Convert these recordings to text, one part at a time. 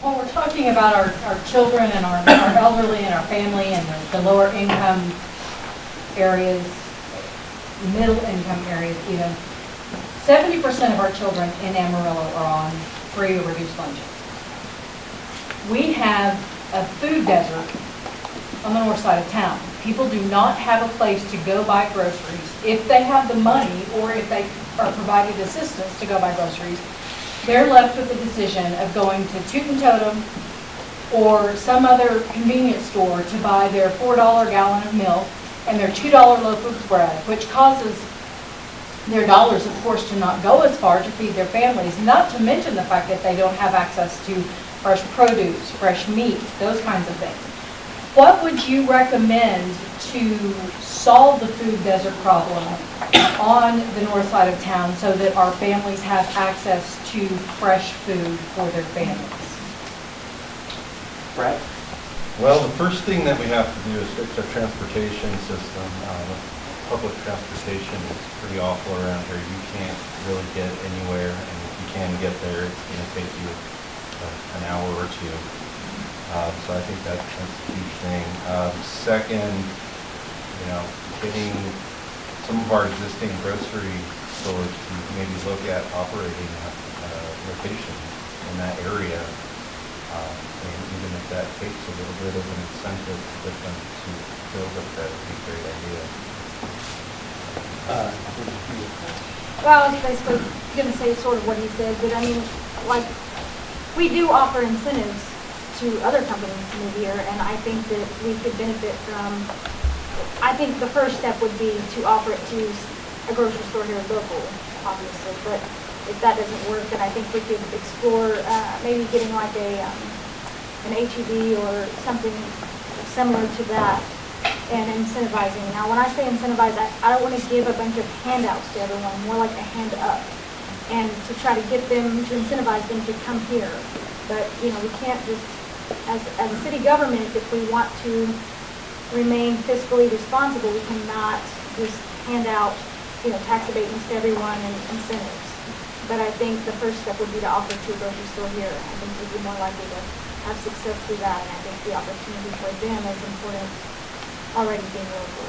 When we're talking about our children and our elderly and our family and the lower income areas, middle income areas even, 70% of our children in Amarillo are on free or reduced lunches. We have a food desert on the north side of town. People do not have a place to go buy groceries. If they have the money or if they are provided assistance to go buy groceries, they're left with the decision of going to Toot and Totem or some other convenience store to buy their $4 gallon of milk and their $2 loaf of bread, which causes their dollars, of course, to not go as far to feed their families, not to mention the fact that they don't have access to fresh produce, fresh meat, those kinds of things. What would you recommend to solve the food desert problem on the north side of town so that our families have access to fresh food for their families? Brett? Well, the first thing that we have to do is fix our transportation system. Public transportation is pretty awful around here. You can't really get anywhere, and if you can get there, it's going to take you an hour or two. So I think that's a huge thing. Second, getting some of our existing grocery stores to maybe look at operating location in that area. And even if that takes a little bit of an incentive to get them to build up, that would be a great idea. Well, I was basically going to say sort of what he said, but I mean, like, we do offer incentives to other companies to move here, and I think that we could benefit from, I think the first step would be to offer it to a grocery store here local, obviously, but if that doesn't work, then I think we could explore maybe getting like an HEB or something similar to that and incentivizing. Now, when I say incentivize, I don't want to give a bunch of handouts to everyone, more like a hand up, and to try to get them, to incentivize them to come here. But, we can't just, as a city government, if we want to remain fiscally responsible, we cannot just hand out, tax abatements to everyone and incentives. But I think the first step would be to offer to a grocery store here. I think we'd be more likely to have success through that, and I think the opportunity for them is important already being local.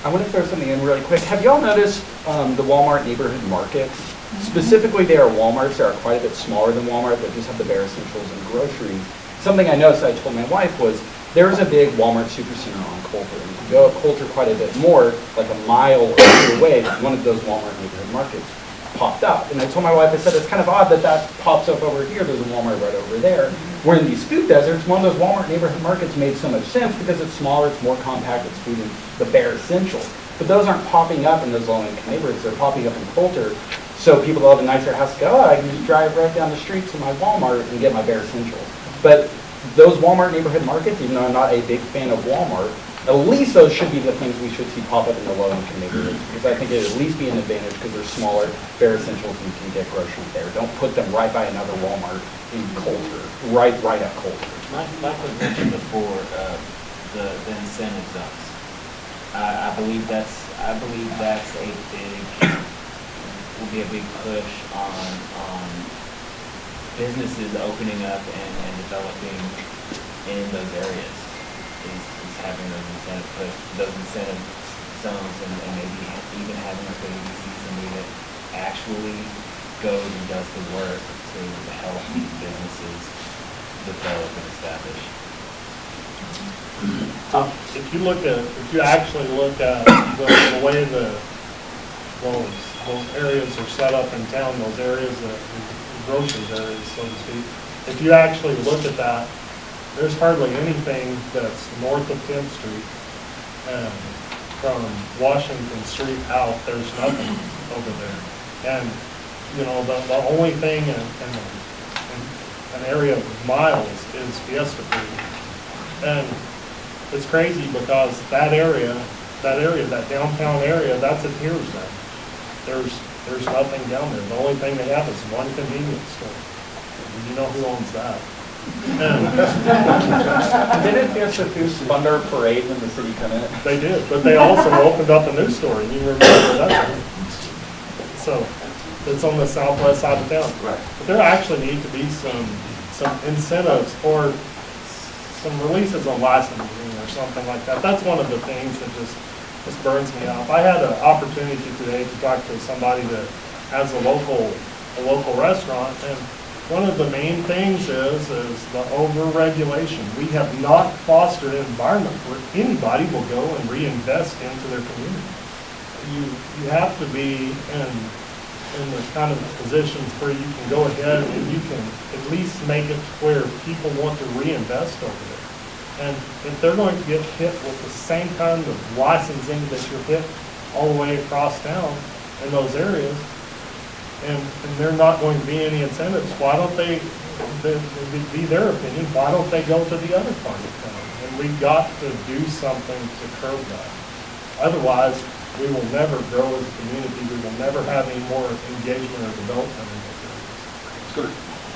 I want to throw something in really quick. Have y'all noticed the Walmart neighborhood markets? Specifically, they are Walmarts that are quite a bit smaller than Walmart, that just have the bare essentials and groceries. Something I noticed, I told my wife, was there's a big Walmart supercenter on Coulter. And if you go up Coulter quite a bit more, like a mile or two away, one of those Walmart neighborhood markets popped up. And I told my wife, I said, it's kind of odd that that pops up over here. There's a Walmart right over there. Where in these food deserts, one of those Walmart neighborhood markets made so much sense because it's smaller, it's more compact, it's food and the bare essentials. But those aren't popping up in those low-income neighborhoods. They're popping up in Coulter. So people that have a nicer house go, I can just drive right down the street to my Walmart and get my bare essentials. But those Walmart neighborhood markets, even though I'm not a big fan of Walmart, at least those should be the things we should see pop up in the low-income neighborhoods, because I think it would at least be an advantage because they're smaller, bare essentials, and you can get groceries there. Don't put them right by another Walmart in Coulter, right at Coulter. Michael mentioned before the incentive zones. I believe that's a big, will be a big push on businesses opening up and developing in those areas. Is having those incentive zones and maybe even having like somebody that actually goes and does the work to help these businesses develop and establish. If you actually look at the way those areas are set up in town, those areas that groceries areas, so to speak, if you actually look at that, there's hardly anything that's north of 10th Street. And from Washington Street out, there's nothing over there. And, the only thing in an area of miles is Fiesta Food. And it's crazy because that area, that downtown area, that's a Tears zone. There's nothing down there. The only thing they have is one convenience store. And you know who owns that. Didn't Fiesta Foods fund our parade when the city come in? They did, but they also opened up a new store, and you remember that. So, that's on the southwest side of town. Right. But there actually need to be some incentives or some releases on licensing or something like that. That's one of the things that just burns me up. I had an opportunity today to talk to somebody that has a local restaurant, and one of the main things is the over-regulation. We have not fostered an environment where anybody will go and reinvest into their community. You have to be in the kind of positions where you can go ahead and you can at least make it to where people want to reinvest over there. And if they're going to get hit with the same kind of licensing that you're hit all the way across town in those areas, and there are not going to be any incentives, why don't they, be their opinion, why don't they go to the other part of town? And we've got to do something to curb that. Otherwise, we will never grow as a community, we will never have any more engagement or development in those areas. Let's go to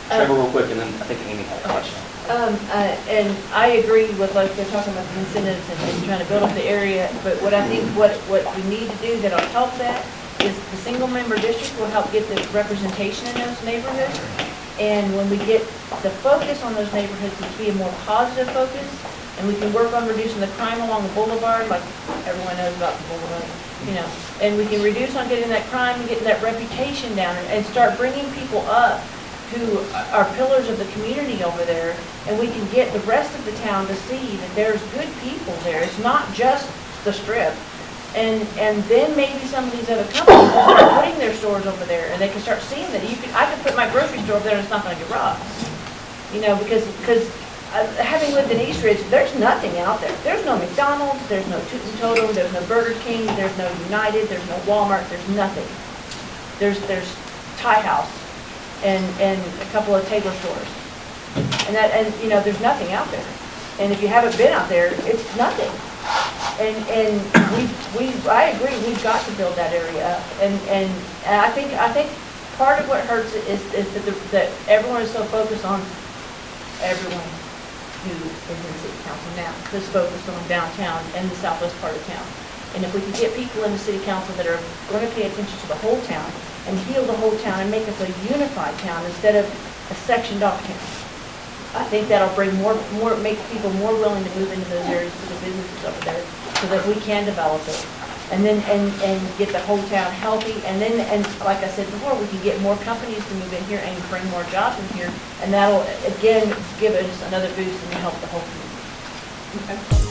Trevor real quick, and then I think Amy had a question. And I agree with, like, they're talking about the incentives and trying to build up the area, but what I think, what we need to do that'll help that is the single-member district will help get the representation in those neighborhoods. And when we get the focus on those neighborhoods to be a more positive focus, and we can work on reducing the crime along the boulevard, like everyone knows about the boulevard, you know, and we can reduce on getting that crime and getting that reputation down and start bringing people up who are pillars of the community over there, and we can get the rest of the town to see that there's good people there. It's not just the Strip. And then maybe some of these other companies will start putting their stores over there, and they can start seeing that I can put my grocery store over there and it's not going to get robbed. You know, because having lived in East Ridge, there's nothing out there. There's no McDonald's, there's no Toot and Totem, there's no Burger King, there's no United, there's no Walmart, there's nothing. There's Thai House and a couple of Taylor stores. And you know, there's nothing out there. And if you haven't been out there, it's nothing. And I agree, we've got to build that area up. And I think part of what hurts it is that everyone is so focused on everyone who is in the city council now, just focused on downtown and the southwest part of town. And if we can get people in the city council that are going to pay attention to the whole town and heal the whole town and make us a unified town instead of a sectioned off town, I think that'll bring make people more willing to move into those areas for the businesses over there, so that we can develop it, and then and get the whole town healthy, and like I said before, we can get more companies to move in here and bring more jobs in here, and that'll again give us another boost and help the whole community. Okay.